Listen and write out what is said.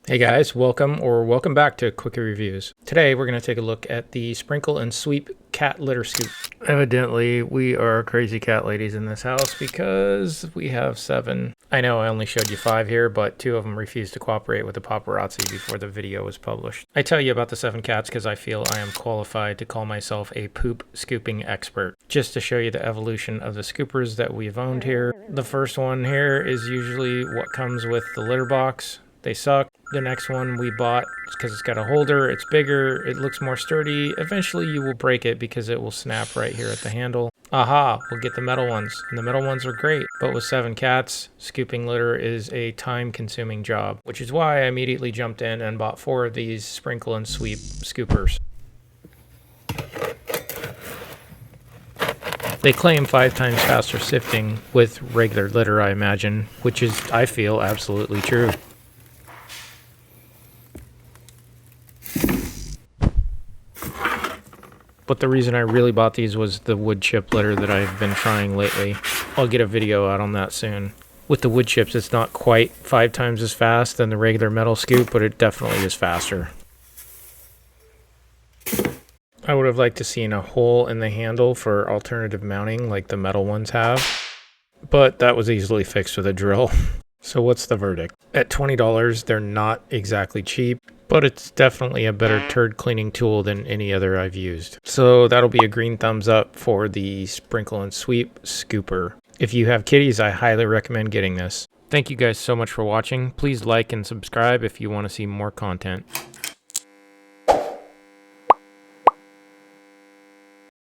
Hey guys, welcome back to Quickie Reviews. Today we're going to take a look at the Sprinkle and Sweep cat litter scoop. Evidently, we are crazy cat ladies in this house because we have 7. I know I only showed you 5 here, but 2 of them refused to cooperate with the paparazzi before the video was published. I tell you about the 7 cats because I feel I am qualified to call myself a poop scooping expert. Just to show you the evolution of the scoopers that we've owned here. The first one here is usually what comes with the litter box. They suck. The next one we bought because it's got a holder, it's bigger, it looks more sturdy. Eventually you will break it because it will snap right here at the handle. Aha, we'll get the metal ones. And the metal ones are great. But with 7 cats, scooping litter is a time-consuming job, which is why I immediately jumped in and bought 4 of these Sprinkle and Sweep scoopers. They claim 5 times faster sifting with regular litter, I imagine, which is, I feel, absolutely true. But the reason I really bought these was the wood chip litter that I've been trying lately. I'll get a video out on that soon. With the wood chips, it's not quite 5 times as fast than the regular metal scoop, but it definitely is faster. I would have liked to seen a hole in the handle for alternative mounting like the metal ones have, but that was easily fixed with a drill. So what's the verdict? At $20, they're not exactly cheap, but it's definitely a better turd cleaning tool than any other I've used. So that'll be a green thumbs up for the Sprinkle and Sweep scooper. If you have kitties, I highly recommend getting this. Thank you guys so much for watching. Please like and subscribe if you want to see more content.